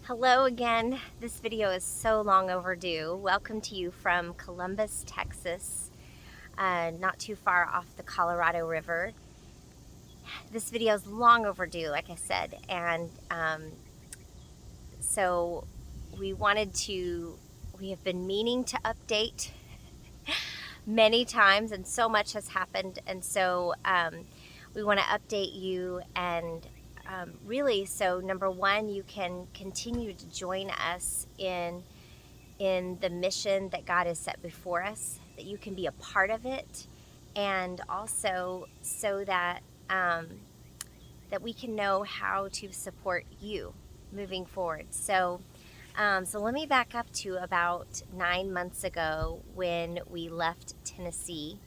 Hello again. This video is so long overdue. Welcome to you from Columbus, Texas, not too far off the Colorado River. This video is long overdue, like I said, and so we have been meaning to update many times, and so much has happened, and so we want to update you and really, so number one, you can continue to join us in the mission that God has set before us, that you can be a part of it, and also so that that we can know how to support you moving forward. So let me back up to about 9 months ago when we left Tennessee.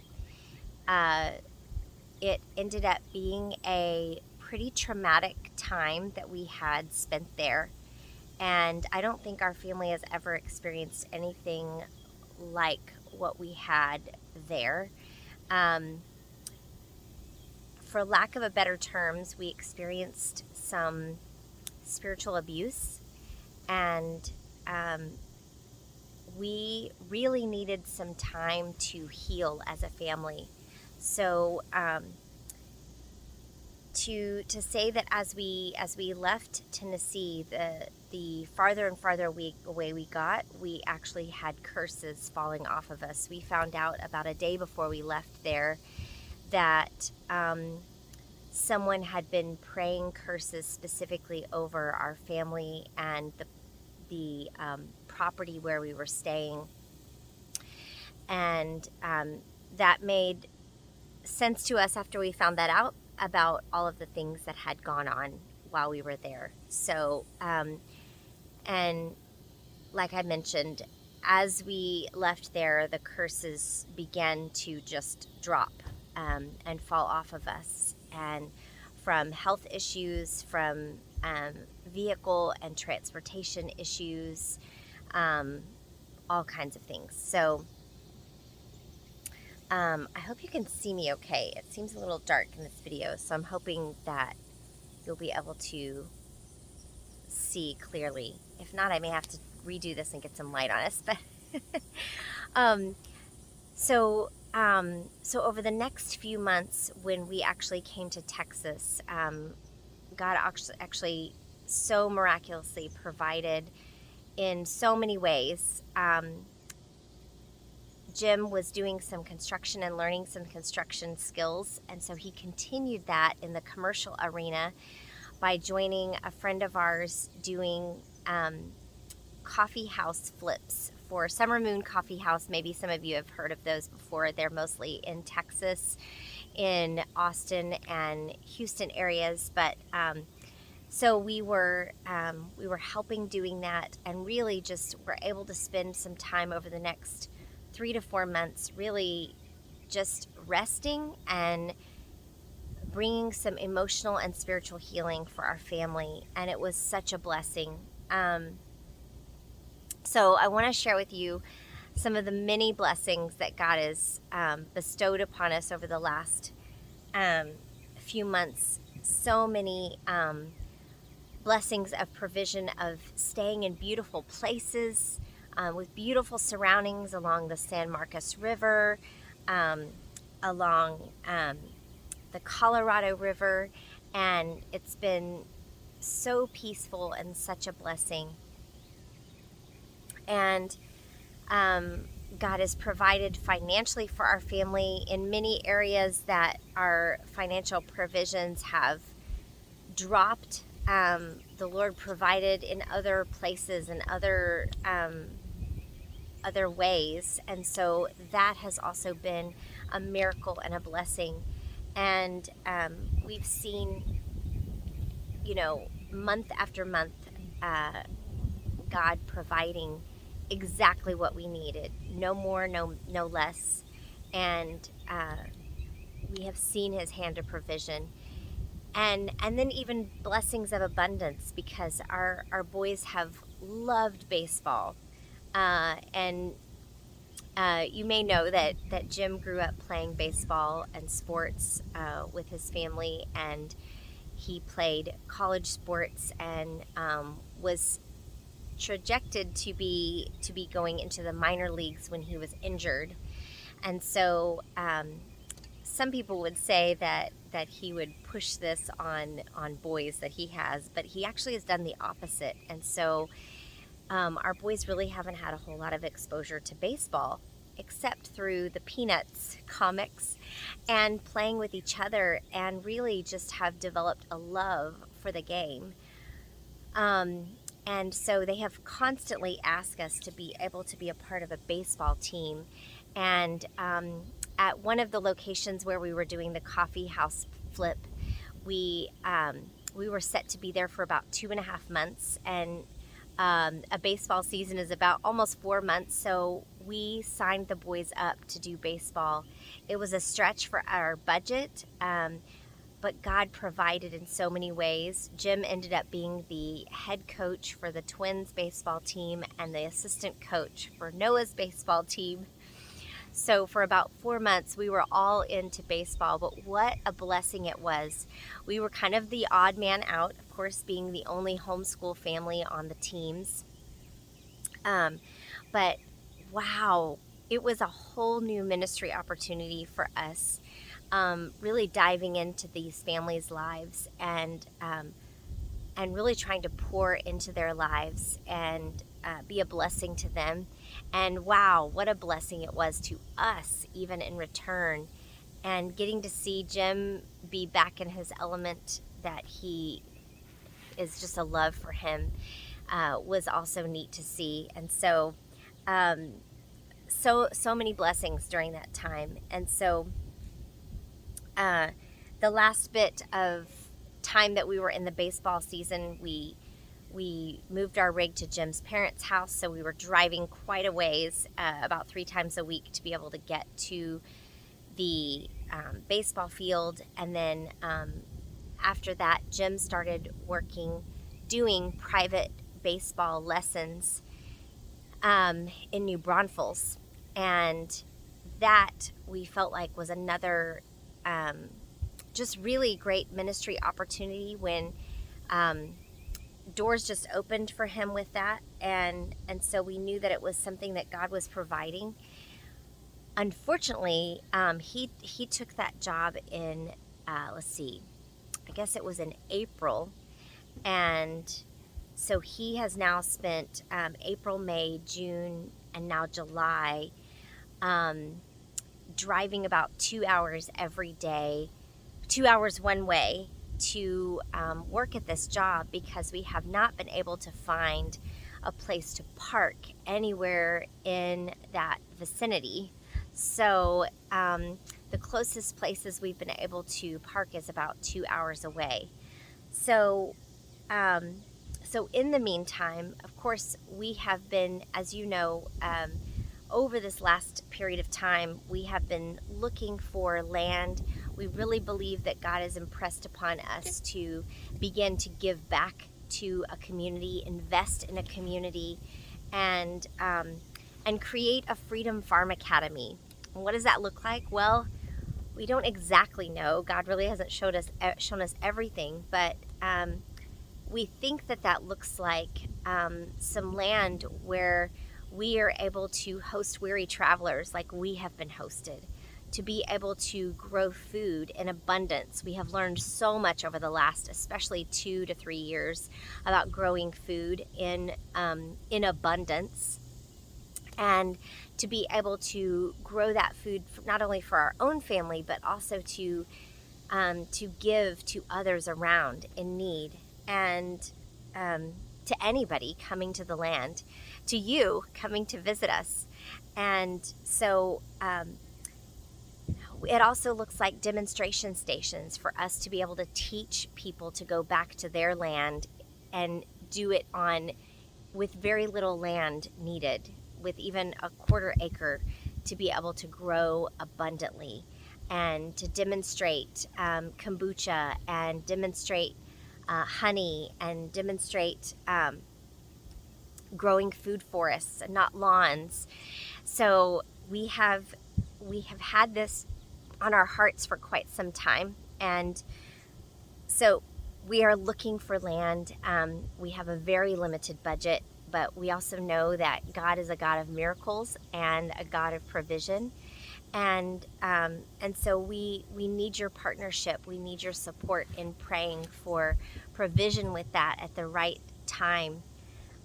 It ended up being a pretty traumatic time that we had spent there, and I don't think our family has ever experienced anything like what we had there. For lack of a better terms, we experienced some spiritual abuse, and we really needed some time to heal as a family. So to say that as we left Tennessee, the farther and farther away we got, we actually had curses falling off of us. We found out about a day before we left there that someone had been praying curses specifically over our family and the property where we were staying, and that made sense to us after we found that out about all of the things that had gone on while we were there. So, and like I mentioned, as we left there, the curses began to just drop and fall off of us, and from health issues, from vehicle and transportation issues, all kinds of things. So I hope you can see me okay. It seems a little dark in this video, so I'm hoping that you'll be able to see clearly. If not, I may have to redo this and get some light on us. But so over the next few months, when we actually came to Texas, God actually so miraculously provided in so many ways. Jim was doing some construction and learning some construction skills, and so he continued that in the commercial arena by joining a friend of ours doing coffee house flips for Summer Moon Coffee House. Maybe some of you have heard of those before. They're mostly in Texas, in Austin and Houston areas, but so we were helping doing that, and really just were able to spend some time over the next 3 to 4 months really just resting and bringing some emotional and spiritual healing for our family, and it was such a blessing. So I want to share with you some of the many blessings that God has bestowed upon us over the last few months. So many blessings of provision, of staying in beautiful places, with beautiful surroundings along the San Marcos River, along the Colorado River, and it's been so peaceful and such a blessing. And God has provided financially for our family in many areas that our financial provisions have dropped. The Lord provided in other places and other ways, and so that has also been a miracle and a blessing. And we've seen, month after month, God providing exactly what we needed, no more, no less, and we have seen His hand of provision, and then even blessings of abundance, because our boys have loved baseball. And you may know that Jim grew up playing baseball and sports with his family, and he played college sports and was projected to be going into the minor leagues when he was injured. And so some people would say that he would push this on boys that he has, but he actually has done the opposite. And so our boys really haven't had a whole lot of exposure to baseball, except through the Peanuts comics and playing with each other, and really just have developed a love for the game. And so they have constantly asked us to be able to be a part of a baseball team. And at one of the locations where we were doing the coffee house flip, we were set to be there for about 2.5 months, and a baseball season is about almost 4 months, so we signed the boys up to do baseball. It was a stretch for our budget, but God provided in so many ways. Jim ended up being the head coach for the Twins baseball team and the assistant coach for Noah's baseball team. So for about 4 months, we were all into baseball, but what a blessing it was. We were kind of the odd man out, of course, being the only homeschool family on the teams. But wow, it was a whole new ministry opportunity for us, really diving into these families' lives and really trying to pour into their lives and be a blessing to them. And wow, what a blessing it was to us, even in return. And getting to see Jim be back in his element, that he is just a love for him, was also neat to see. And so, so many blessings during that time. And so, the last bit of time that we were in the baseball season, we moved our rig to Jim's parents' house, so we were driving quite a ways, about 3 times a week, to be able to get to the baseball field. And then after that, Jim started doing private baseball lessons in New Braunfels, and that we felt like was another just really great ministry opportunity when doors just opened for him with that, and so we knew that it was something that God was providing. Unfortunately, he took that job in let's see, I guess it was in April, and so he has now spent April, May, June, and now July driving about 2 hours every day, 2 hours one way, to work at this job, because we have not been able to find a place to park anywhere in that vicinity. So the closest places we've been able to park is about 2 hours away. So in the meantime, of course, we have been, as you know, over this last period of time, we have been looking for land. We really believe that God has impressed upon us to begin to give back to a community, invest in a community, and create a Freedom Farm Academy. And what does that look like? Well, we don't exactly know. God really hasn't shown us everything, but we think that looks like some land where we are able to host weary travelers like we have been hosted, to be able to grow food in abundance. We have learned so much over the last, especially 2 to 3 years, about growing food in abundance, and to be able to grow that food not only for our own family, but also to give to others around in need, and to anybody coming to the land, to you coming to visit us. And so it also looks like demonstration stations for us to be able to teach people to go back to their land and do it with very little land needed, with even a 1/4 acre, to be able to grow abundantly, and to demonstrate kombucha, and demonstrate honey, and demonstrate growing food forests and not lawns. So we have had this on our hearts for quite some time, and so we are looking for land. We have a very limited budget, but we also know that God is a God of miracles and a God of provision. And so we need your partnership. We need your support in praying for provision with that at the right time.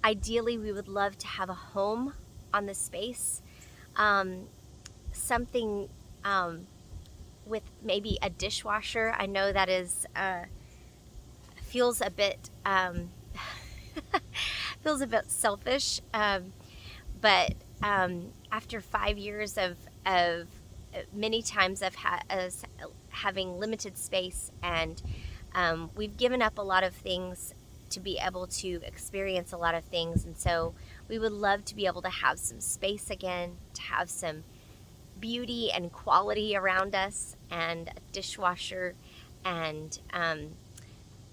Ideally, we would love to have a home on the space, something with maybe a dishwasher. I know that is feels a bit feels a bit selfish, but after 5 years of many times of having limited space, and we've given up a lot of things to be able to experience a lot of things, and so we would love to be able to have some space again, to have some beauty and quality around us, and a dishwasher, and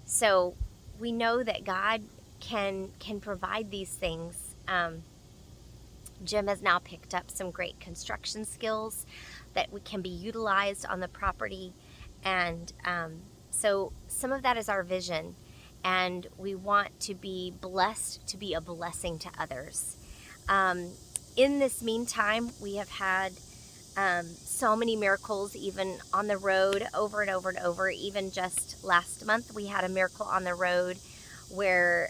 so we know that God can provide these things. Jim has now picked up some great construction skills that can be utilized on the property, and so some of that is our vision, and we want to be blessed to be a blessing to others. In this meantime, we have had so many miracles, even on the road, over and over and over. Even just last month, we had a miracle on the road where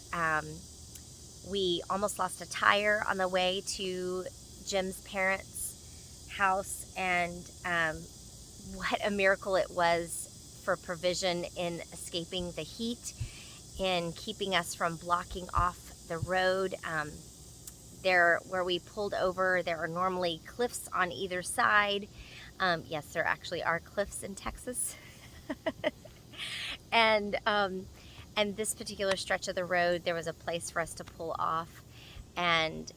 we almost lost a tire on the way to Jim's parents' house, and what a miracle it was for provision in escaping the heat, in keeping us from blocking off the road. There, where we pulled over, there are normally cliffs on either side. Yes, there actually are cliffs in Texas. And this particular stretch of the road, there was a place for us to pull off, and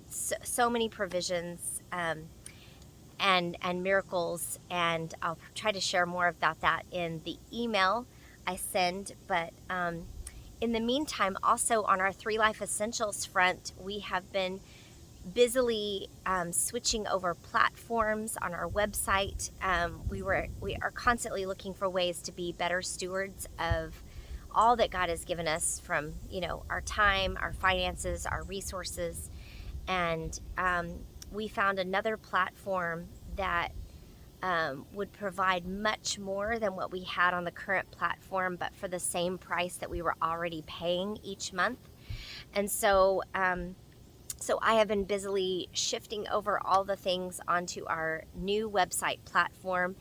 so many provisions and miracles. And I'll try to share more about that in the email I send. But in the meantime, also on our 3 Life Essentials front, we have been busily switching over platforms on our website. We are constantly looking for ways to be better stewards of all that God has given us, from our time, our finances, our resources, and we found another platform that would provide much more than what we had on the current platform, but for the same price that we were already paying each month. And so I have been busily shifting over all the things onto our new website platform.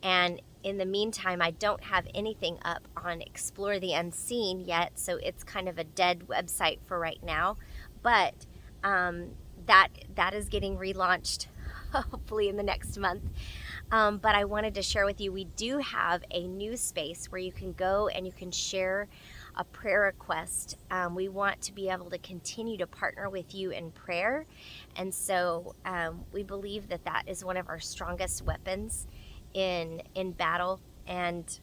And in the meantime, I don't have anything up on Explore the Unseen yet, so it's kind of a dead website for right now. But that is getting relaunched hopefully in the next month. But I wanted to share with you, we do have a new space where you can go and you can share a prayer request. We want to be able to continue to partner with you in prayer. And so we believe that is one of our strongest weapons in battle. And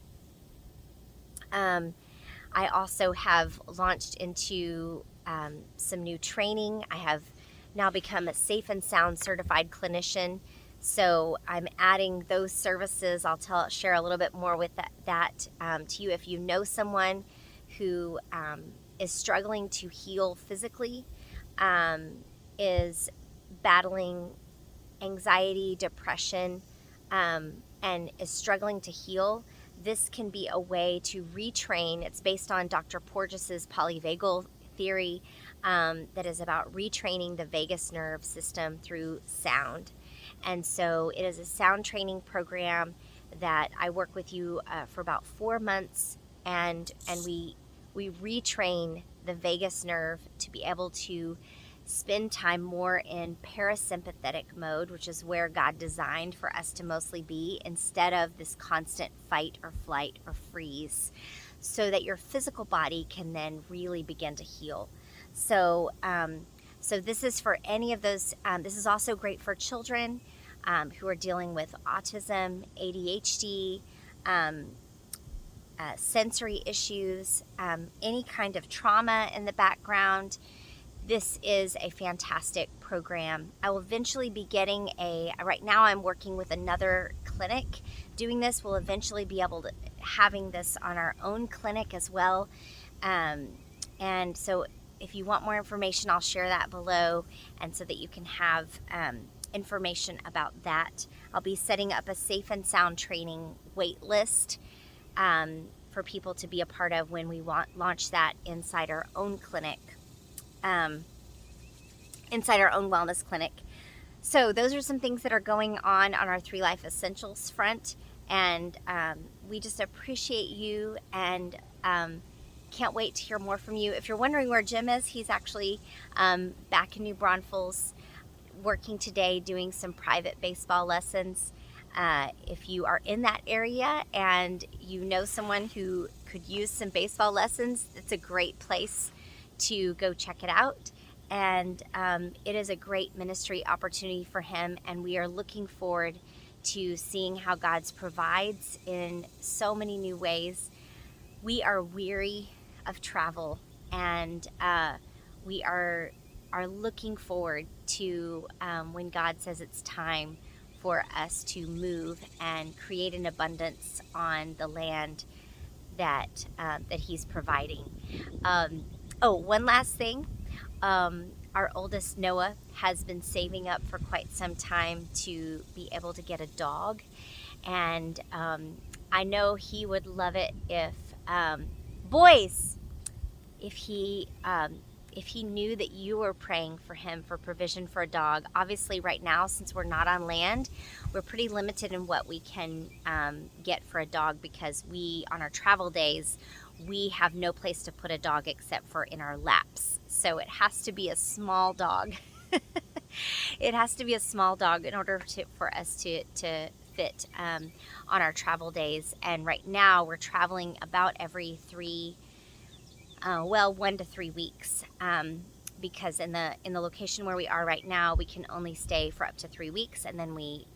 I also have launched into some new training. I have now become a Safe and Sound certified clinician. So I'm adding those services. I'll share a little bit more with that to you. If you know someone who is struggling to heal physically, is battling anxiety, depression, and is struggling to heal, this can be a way to retrain. It's based on Dr. Porges's polyvagal theory that is about retraining the vagus nerve system through sound. And so it is a sound training program that I work with you for about 4 months, and we retrain the vagus nerve to be able to spend time more in parasympathetic mode, which is where God designed for us to mostly be, instead of this constant fight or flight or freeze, so that your physical body can then really begin to heal. So this is for any of those. This is also great for children who are dealing with autism, ADHD, sensory issues, any kind of trauma in the background. This is a fantastic program. I will eventually be getting right now I'm working with another clinic doing this. We'll eventually be able to having this on our own clinic as well. And so if you want more information, I'll share that below, and so that you can have information about that. I'll be setting up a safe and sound training wait list for people to be a part of when we launch that inside our own clinic, inside our own wellness clinic. So those are some things that are going on our 3 Life Essentials front, and we just appreciate you, and can't wait to hear more from you. If you're wondering where Jim is, he's actually back in New Braunfels working today, doing some private baseball lessons. If you are in that area and you know someone who could use some baseball lessons, it's a great place to go check it out. And it is a great ministry opportunity for him, and we are looking forward to seeing how God provides in so many new ways. We are weary of travel, and we are looking forward to when God says it's time for us to move and create an abundance on the land that He's providing. One last thing. Our oldest, Noah, has been saving up for quite some time to be able to get a dog, and I know he would love it if if he knew that you were praying for him for provision for a dog. Obviously, right now, since we're not on land, we're pretty limited in what we can get for a dog, because on our travel days, we have no place to put a dog except for in our laps. So it has to be a small dog. It has to be a small dog in order for us to fit on our travel days. And right now we're traveling about every 1 to 3 weeks, because in the location where we are right now, we can only stay for up to 3 weeks, and then we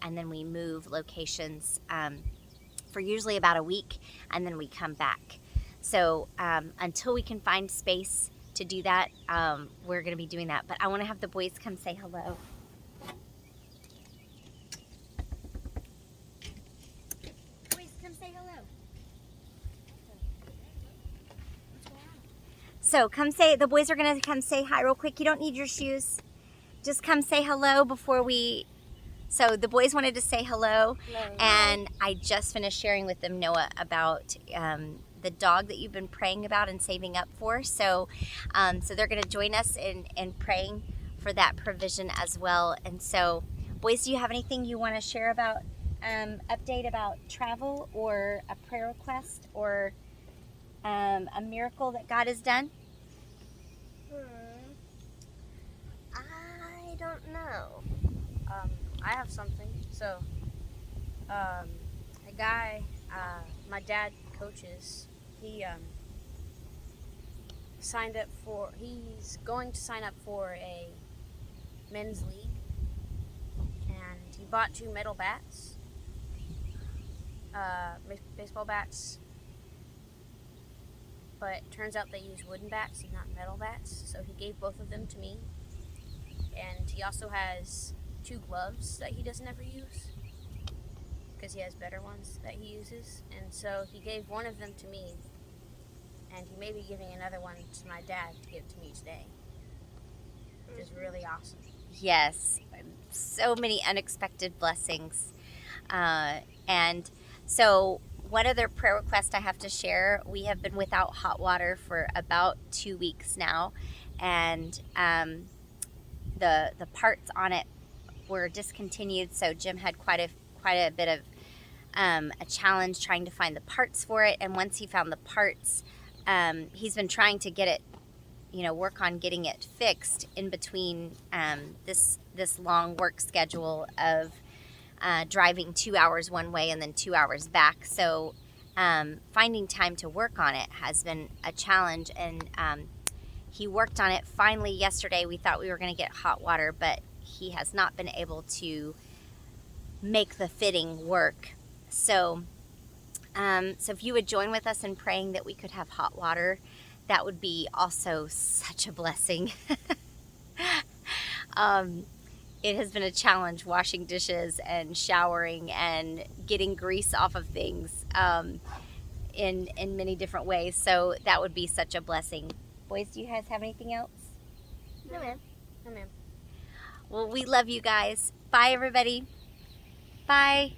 move locations for usually about a week, and then we come back. So until we can find space to do that, we're going to be doing that. But I want to have the boys come say hello. Boys, come say hello. So the boys are going to come say hi real quick. You don't need your shoes. Just come say hello before we... So the boys wanted to say hello. Hello. And I just finished sharing with them, Noah, about the dog that you've been praying about and saving up for. So they're going to join us in praying for that provision as well. And so, boys, do you have anything you want to share about, update about travel, or a prayer request, or a miracle that God has done? I don't know. I have something. So, a guy my dad coaches, he's going to sign up for a men's league, and he bought 2 metal bats, baseball bats, but it turns out they use wooden bats and not metal bats, so he gave both of them to me. And he also has 2 gloves that he doesn't ever use, because he has better ones that he uses. And so he gave one of them to me, and he may be giving another one to my dad to give to me today, which is really awesome. Yes, so many unexpected blessings. And so one other prayer request I have to share. We have been without hot water for about 2 weeks now, and the parts on it were discontinued, so Jim had quite a bit of a challenge trying to find the parts for it. And once he found the parts, he's been trying to get it, work on getting it fixed in between this long work schedule of driving 2 hours one way and then 2 hours back. So finding time to work on it has been a challenge, and he worked on it finally yesterday. We thought we were going to get hot water, but he has not been able to make the fitting work. So if you would join with us in praying that we could have hot water, that would be also such a blessing. It has been a challenge washing dishes and showering and getting grease off of things in many different ways. So that would be such a blessing. Boys, do you guys have anything else? No, ma'am. No, ma'am. Well, we love you guys. Bye, everybody. Bye.